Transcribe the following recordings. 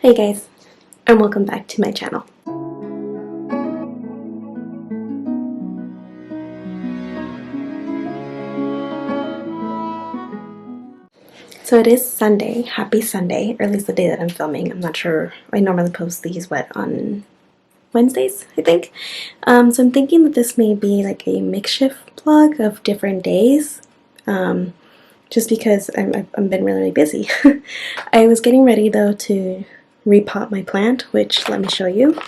Hey guys, and welcome back to my channel. So it is Sunday, happy Sunday, or at least the day that I'm filming. I'm not sure, I normally post these, on Wednesdays, I think. So I'm thinking that this may be like a makeshift vlog of different days, just because I've been really busy. I was getting ready though to repot my plant, which, let me show you.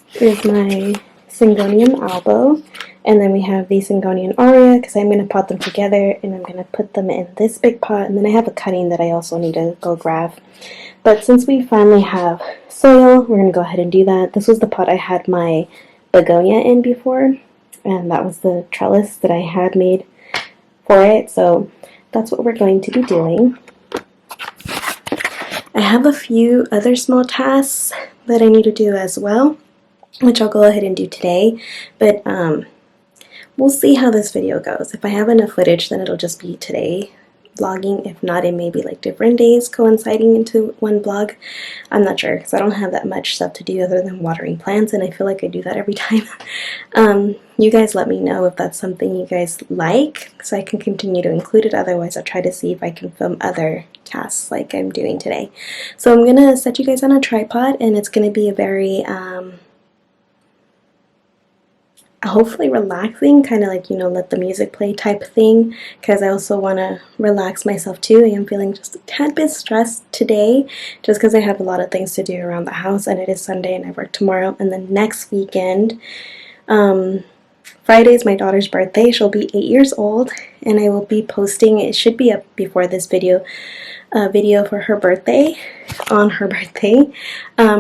Here's my Syngonium albo, and then we have the Syngonium aurea, because I'm going to pot them together, and I'm going to put them in this big pot, and then I have a cutting that I also need to go grab. But since we finally have soil, we're going to go ahead and do that. This was the pot I had my begonia in before, and that was the trellis that I had made for it, so that's what we're going to be doing. I have a few other small tasks that I need to do as well, which I'll go ahead and do today, but we'll see how this video goes. If I have enough footage, then it'll just be today vlogging. If not, it may be like different days coinciding into one vlog. I'm not sure, because I don't have that much stuff to do other than watering plants, and I feel like I do that every time. You guys let me know if that's something you guys like, so I can continue to include it. Otherwise, I'll try to see if I can film other tasks like I'm doing today. So I'm gonna set you guys on a tripod, and it's gonna be a very hopefully relaxing, kind of like, let the music play type thing, because I also want to relax myself too. I am feeling just a tad bit stressed today, just because I have a lot of things to do around the house, and it is Sunday and I work tomorrow. And then next weekend, Friday is my daughter's birthday. She'll be 8 years old, and I will be posting, it should be up before this video, a video for her birthday, on her birthday.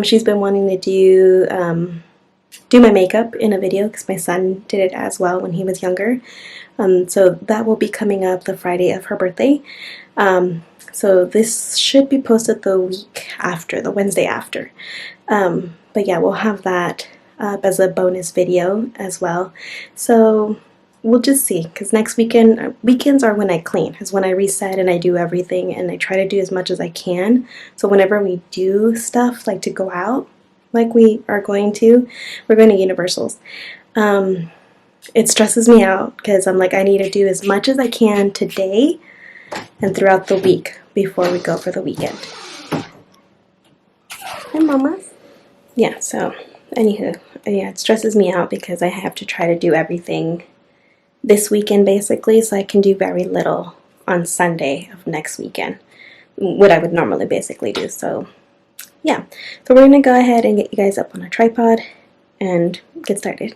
She's been wanting to do my makeup in a video, because my son did it as well when he was younger. So that will be coming up the Friday of her birthday. So this should be posted the week after, the Wednesday after. But yeah, we'll have that as a bonus video as well. So we'll just see, because next weekend, weekends are when I clean, is when I reset and I do everything, and I try to do as much as I can. So whenever we do stuff like to go out, like we are going to, we're going to Universal's. It stresses me out, because I'm like, I need to do as much as I can today and throughout the week before we go for the weekend. Hi, Mama. Yeah, so anywho, yeah, it stresses me out because I have to try to do everything this weekend basically, so I can do very little on Sunday of next weekend, what I would normally basically do. So yeah, so we're going to go ahead and get you guys up on a tripod and get started.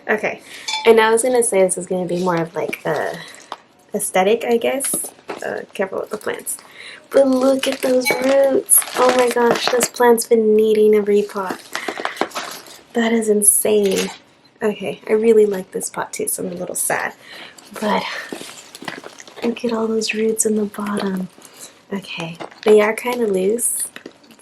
Okay, and I was going to say this is going to be more of like a aesthetic, I guess. Careful with the plants. But look at those roots. Oh my gosh, this plant's been needing a repot. That is insane. Okay, I really like this pot too, so I'm a little sad. But look at all those roots in the bottom. Okay, they are kind of loose,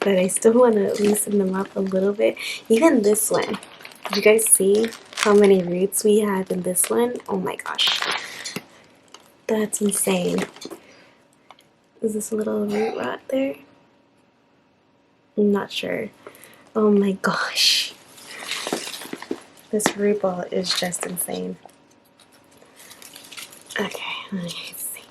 but I still want to loosen them up a little bit. Even this one. Did you guys see how many roots we have in this one? Oh my gosh. That's insane. Is this a little root rot there? I'm not sure. Oh my gosh. This root ball is just insane. Okay, let me see.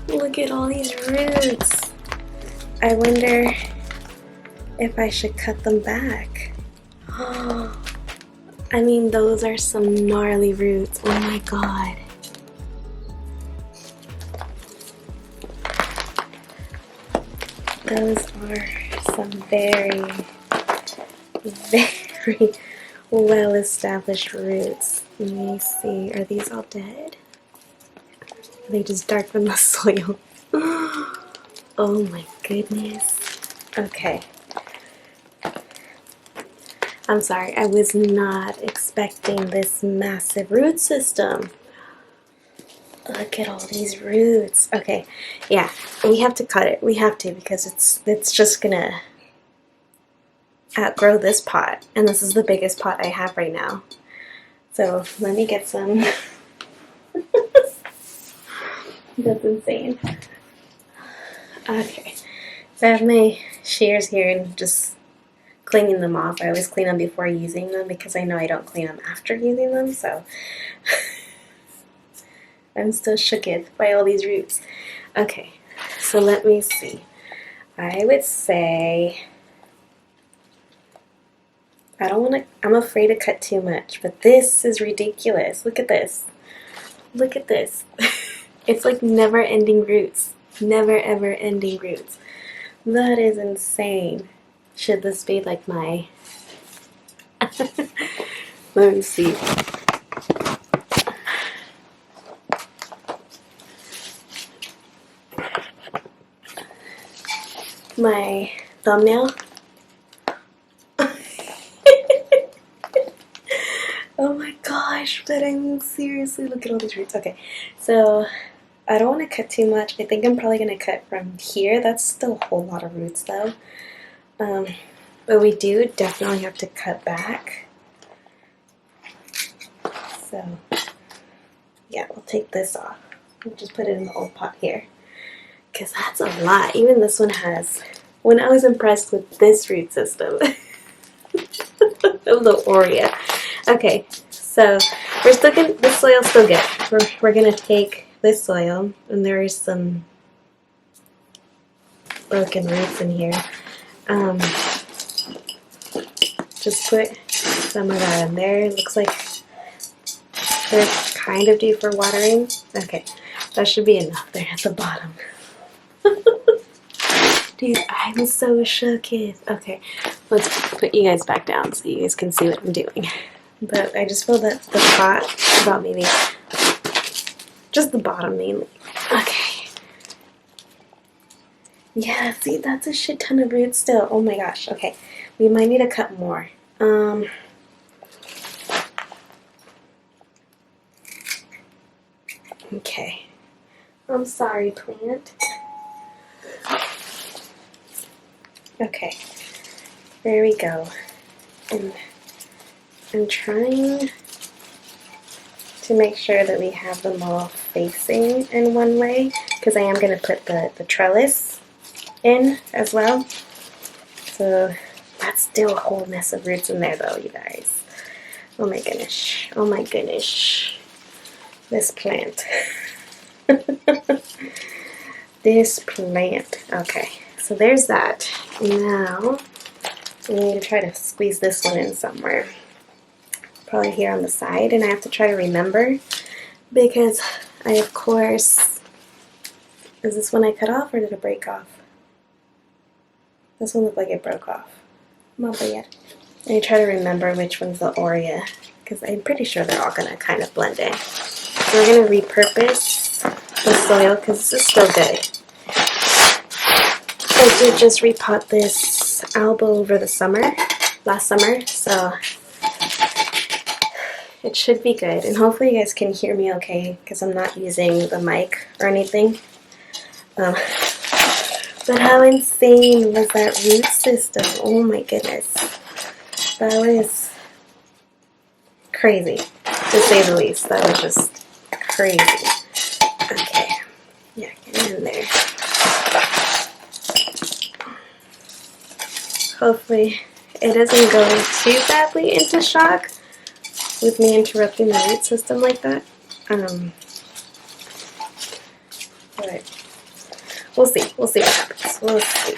Look at all these roots. I wonder if I should cut them back. I mean, those are some gnarly roots. Oh my god. Those are some very, very well-established roots. Let me see. Are these all dead? Are they just dark from the soil? Oh my goodness. Okay. I'm sorry, I was not expecting this massive root system. Look at all these roots. Okay, yeah, we have to cut it. We have to, because it's just gonna outgrow this pot. And this is the biggest pot I have right now. So let me get some. That's insane. Okay, so I have my shears here and just cleaning them off. I always clean them before using them because I know I don't clean them after using them, so I'm still shooketh by all these roots. Okay, so let me see. I would say I'm afraid to cut too much, but this is ridiculous. Look at this. Look at this. It's like never-ending roots. Never ever ending roots. That is insane. Should this be like my... Let me see. My thumbnail. Oh my gosh, but I mean seriously, look at all these roots. Okay, so I don't want to cut too much. I think I'm probably going to cut from here. That's still a whole lot of roots though. But we do definitely have to cut back. So yeah, we'll take this off. We'll just put it in the old pot here. Because that's a lot. Even this one has... When I was impressed with this root system. The Oreo. Okay, so we're still gonna... This soil's still good. We're gonna take this soil, and there is some broken roots in here. Just put some of that in there. It looks like they're kind of due for watering. Okay, that should be enough there at the bottom. Dude, I'm so shooketh. Okay, let's put you guys back down so you guys can see what I'm doing. But I just feel that the pot, about maybe just the bottom mainly. Okay. Yeah, see, that's a shit ton of roots still. Oh my gosh. Okay, we might need to cut more. Okay. I'm sorry, plant. Okay, there we go. And I'm trying to make sure that we have them all facing in one way, because I am going to put the trellis in as well. So that's still a whole mess of roots in there though, you guys. Oh my goodness. Oh my goodness. This plant. This plant. Okay, so there's that. Now we need to try to squeeze this one in somewhere. Probably here on the side, and I have to try to remember because I, of course, is this one I cut off or did it break off? This one looked like it broke off. Not yet. I try to remember which one's the Aurea because I'm pretty sure they're all going to kind of blend in. So we're going to repurpose the soil because this is still good. I did just repot this albo over the summer, last summer, so it should be good. And hopefully you guys can hear me okay because I'm not using the mic or anything. But how insane was that root system? Oh my goodness. That was crazy, to say the least. That was just crazy. Okay. Yeah, get in there. Hopefully it doesn't go too badly into shock with me interrupting the root system like that. But we'll see. We'll see what happens. We'll see.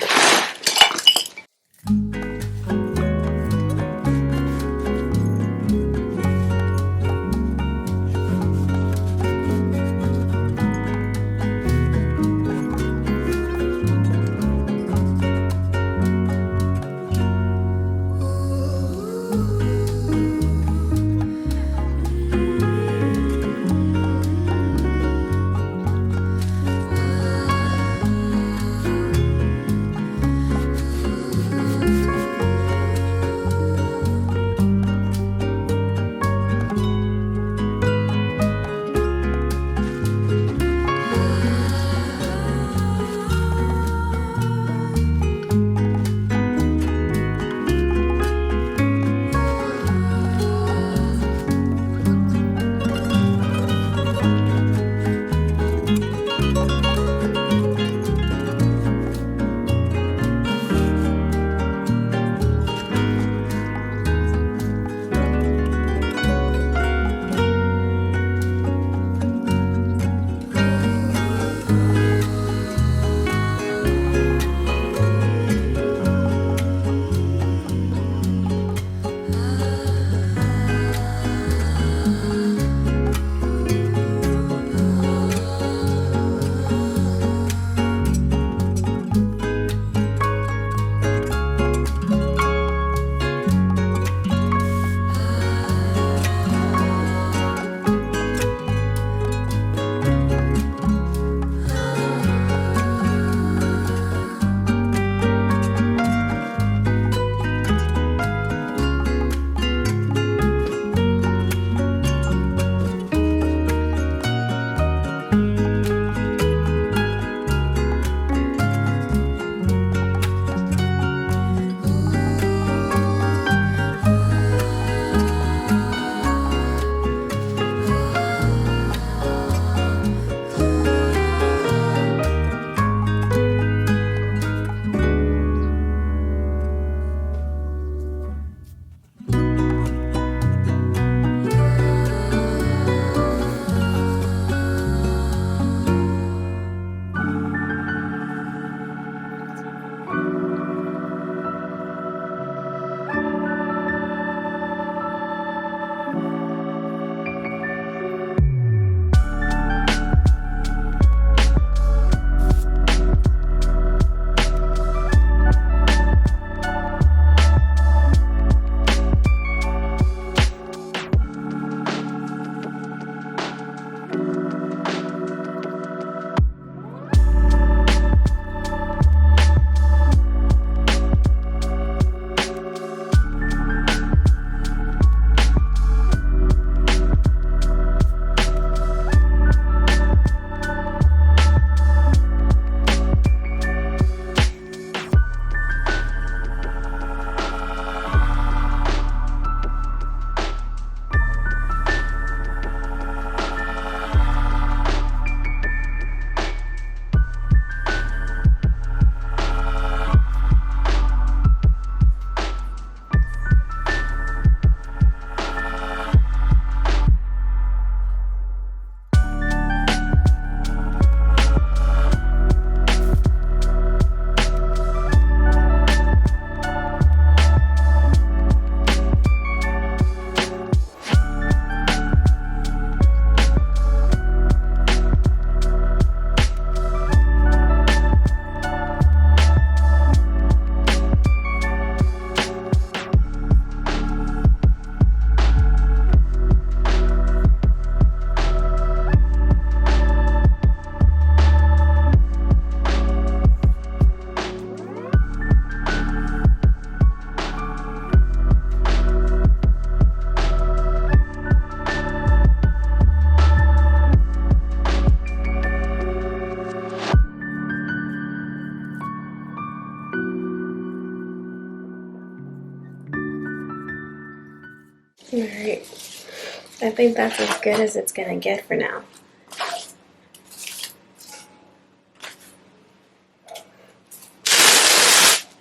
I think that's as good as it's gonna get for now.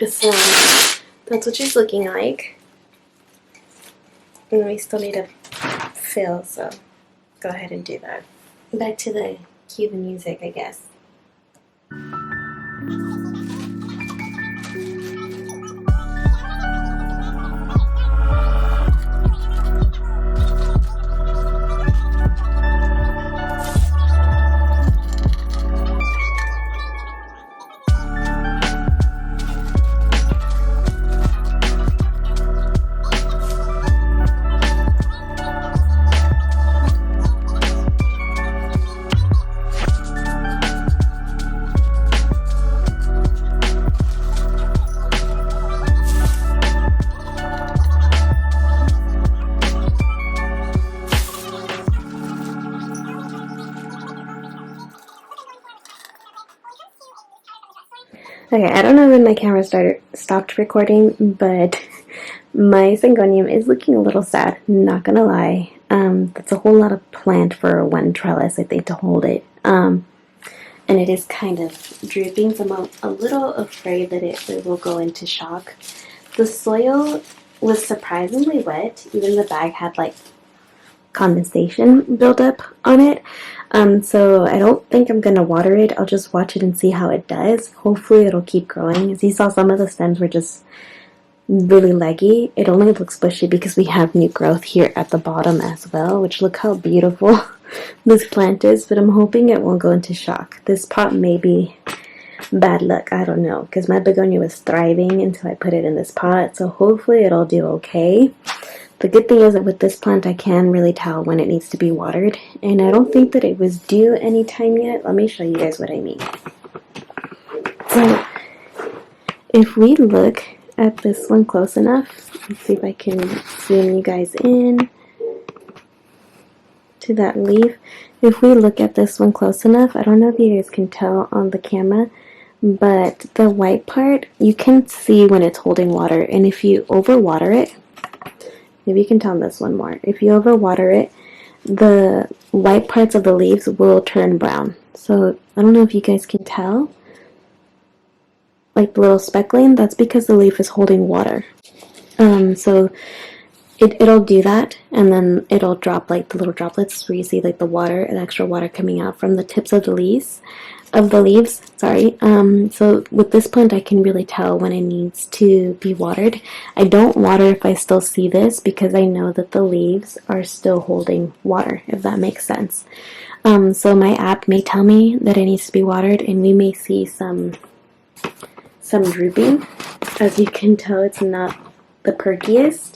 So that's what she's looking like. And we still need to fill, so go ahead and do that. Back to the Cuban music, I guess. Okay, I don't know when my camera stopped recording, but my syngonium is looking a little sad, not gonna lie. That's a whole lot of plant for one trellis, I think, to hold it. And it is kind of drooping, so I'm a little afraid that it will go into shock. The soil was surprisingly wet. Even the bag had like condensation buildup on it. So I don't think I'm gonna water it. I'll just watch it and see how it does. Hopefully it'll keep growing. As you saw, some of the stems were just really leggy. It only looks bushy because we have new growth here at the bottom as well, which look how beautiful this plant is, but I'm hoping it won't go into shock. This pot may be bad luck, I don't know, because my begonia was thriving until I put it in this pot, so hopefully it'll do okay. The good thing is that with this plant I can really tell when it needs to be watered, and I don't think that it was due anytime yet. Let me show you guys what I mean. So if we look at this one close enough, let's see if I can zoom you guys in to that leaf. If we look at this one close enough, I don't know if you guys can tell on the camera, but the white part, you can see when it's holding water, and if you overwater it, maybe you can tell on this one more, if you overwater it, the white parts of the leaves will turn brown. So I don't know if you guys can tell, like the little speckling, that's because the leaf is holding water. So it'll do that, and then it'll drop like the little droplets where you see like the water and extra water coming out from the tips of the leaves. So with this plant I can really tell when it needs to be watered. I don't water if I still see this because I know that the leaves are still holding water, if that makes sense. So my app may tell me that it needs to be watered, and we may see some drooping. As you can tell, it's not the perkiest.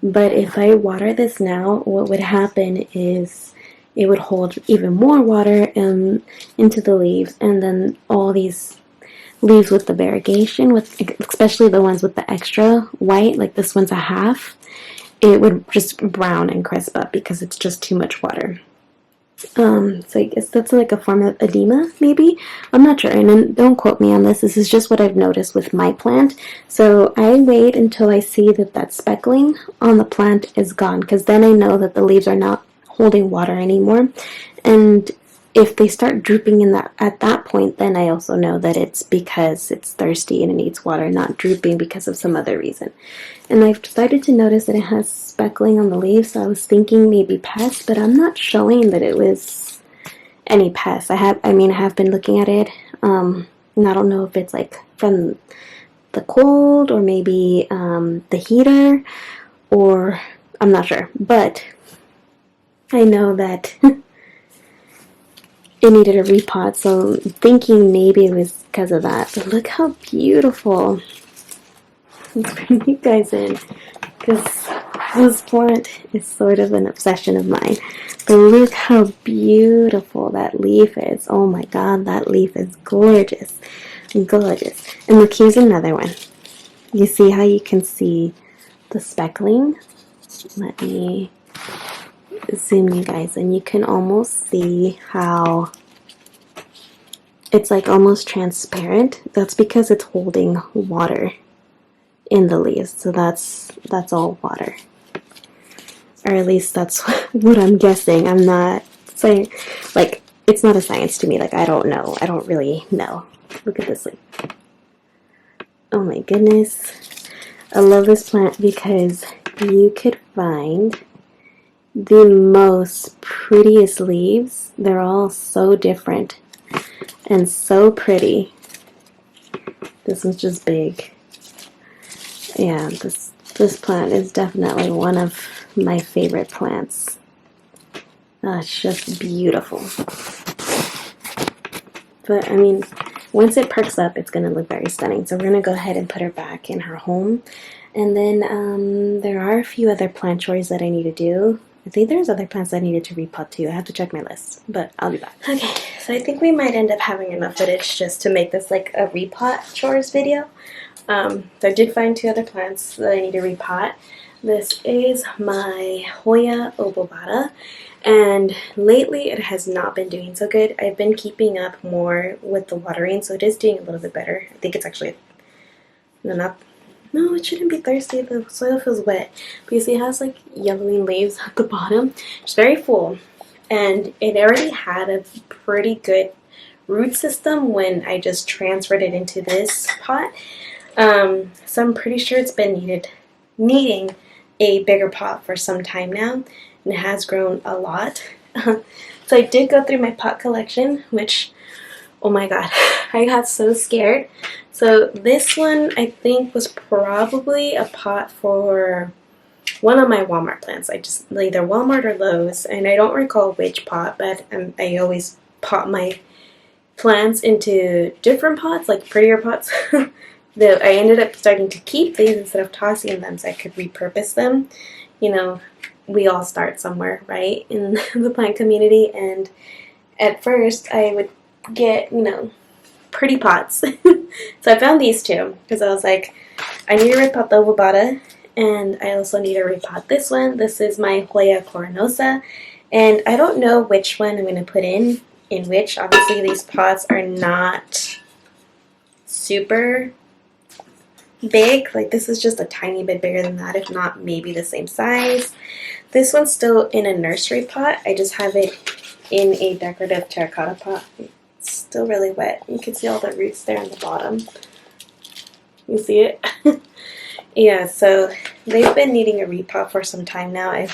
But if I water this now, what would happen is it would hold even more water into the leaves, and then all these leaves with the variegation, especially the ones with the extra white, like this one's a half, it would just brown and crisp up because it's just too much water. So I guess that's like a form of edema, maybe? I'm not sure, and then don't quote me on this. This is just what I've noticed with my plant. So I wait until I see that speckling on the plant is gone, because then I know that the leaves are not holding water anymore. And if they start drooping at that point, then I also know that it's because it's thirsty and it needs water, not drooping because of some other reason. And I've started to notice that it has speckling on the leaves, so I was thinking maybe pests, but I'm not showing that it was any pests. I have been looking at it, and I don't know if it's like from the cold or maybe the heater, or I'm not sure, but I know that it needed a repot, so I'm thinking maybe it was because of that. But look how beautiful. Let's bring you guys in, because this plant is sort of an obsession of mine. But look how beautiful that leaf is. Oh my god, that leaf is gorgeous. Gorgeous. And look, here's another one. You see how you can see the speckling? Let me zoom you guys, and you can almost see how it's like almost transparent. That's because it's holding water in the leaves, so that's all water. or at least that's what I'm guessing. I'm not saying, like, it's not a science to me. Like, I don't know. I don't really know. Look at this leaf. Oh my goodness. I love this plant because you could find the most prettiest leaves. They're all so different and so pretty. This one's just big. Yeah, this plant is definitely one of my favorite plants. It's just beautiful. But I mean, once it perks up, it's going to look very stunning. So we're going to go ahead and put her back in her home. And then there are a few other plant chores that I need to do. I think there's other plants I needed to repot too. I have to check my list, but I'll be back. Okay, so I think we might end up having enough footage just to make this like a repot chores video. So I did find 2 other plants that I need to repot. This is my Hoya obovata, and lately it has not been doing so good. I've been keeping up more with the watering, so it is doing a little bit better. I think it's actually, no, it shouldn't be thirsty. The soil feels wet because it has like yellowing leaves at the bottom. It's very full, and it already had a pretty good root system when I just transferred it into this pot. So I'm pretty sure it's been needing a bigger pot for some time now, and it has grown a lot. So I did go through my pot collection, which, oh my god, I got so scared. So this one I think was probably a pot for one of my Walmart plants. I just, either Walmart or Lowe's, and I don't recall which pot, but I always pot my plants into different pots, like prettier pots. Though I ended up starting to keep these instead of tossing them so I could repurpose them. You know, we all start somewhere, right, in the plant community, and at first I would get, you know, pretty pots. So I found these 2 because I was like, I need to repot the obovata, and I also need to repot this one. This is my Hoya coronosa, and I don't know which one I'm going to put in which. Obviously these pots are not super big. Like, this is just a tiny bit bigger than that, if not maybe the same size. This one's still in a nursery pot. I just have it in a decorative terracotta pot. It's still really wet. You can see all the roots there on the bottom. You see it? Yeah, so they've been needing a repot for some time now. I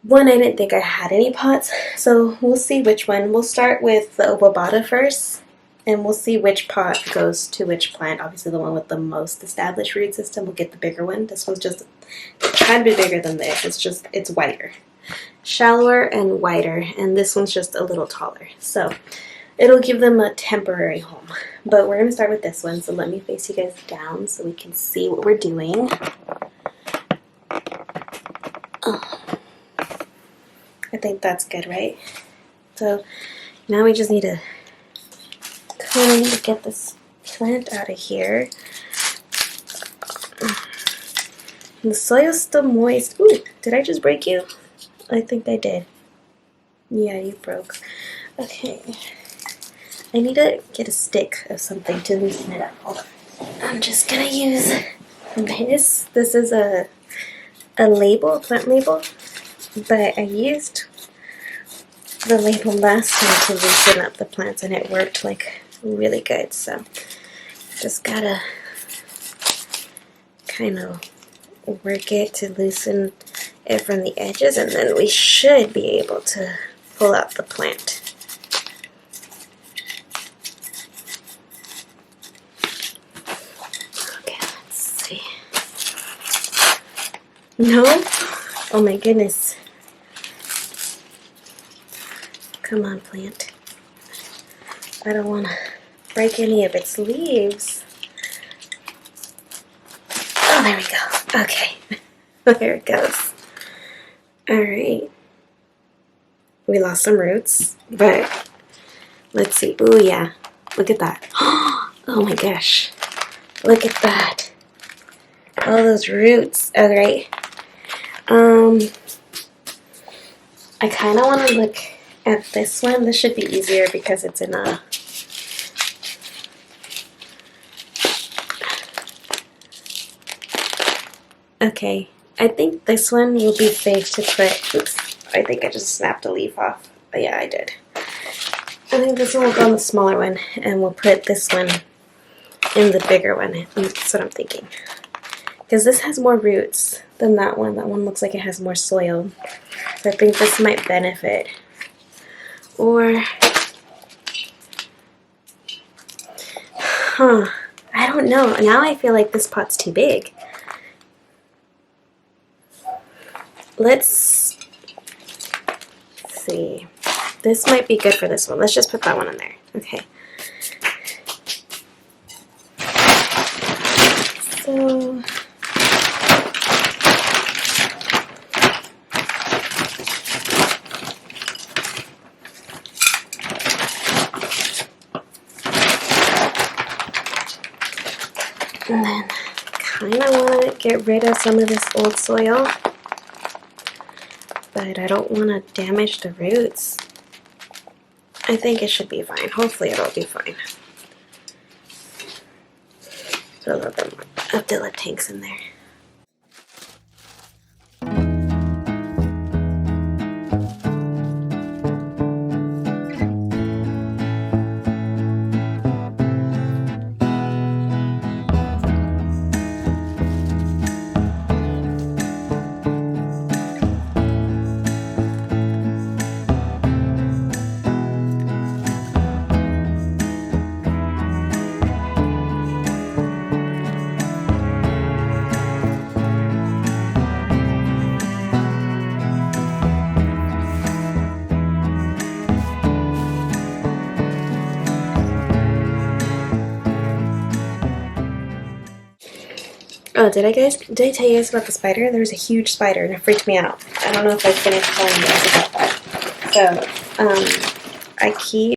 didn't think I had any pots, so we'll see which one. We'll start with the obovata first, and we'll see which pot goes to which plant. Obviously the one with the most established root system will get the bigger one. This one's just a tad bit bigger than this. It's wider. Shallower and wider, and this one's just a little taller. So it'll give them a temporary home. But we're going to start with this one, so let me face you guys down so we can see what we're doing. Oh. I think that's good, right? So now we just need to kind of get this plant out of here. And the soil's still moist. Ooh, did I just break you? I think I did. Yeah, you broke. Okay. I need to get a stick of something to loosen it up. Hold on. I'm just gonna use this. This is a label, a plant label, but I used the label last time to loosen up the plants, and it worked like really good. So just gotta kind of work it to loosen it from the edges, and then we should be able to pull out the plant. Okay, let's see. No? Oh my goodness. Come on, plant. I don't want to break any of its leaves. Oh, there we go. Okay. There it goes. Alright. We lost some roots, but let's see. Oh yeah. Look at that. Oh my gosh. Look at that. All those roots. Alright. I kind of want to look at this one. This should be easier because it's in a... Okay. I think this one will be safe to put. Oops, I think I just snapped a leaf off. Oh, yeah, I did. I think this one will go on the smaller one, and we'll put this one in the bigger one. That's what I'm thinking. Because this has more roots than that one. That one looks like it has more soil. So I think this might benefit. Or, I don't know. Now I feel like this pot's too big. Let's see. This might be good for this one. Let's just put that one in there. Okay. So, and then kind of want to get rid of some of this old soil, but I don't want to damage the roots. I think it should be fine. Hopefully it'll be fine. Put a little bit more of the lip tanks in there. Oh, did I tell you guys about the spider? There was a huge spider and it freaked me out. I don't know if I finished telling you guys about that. So, I keep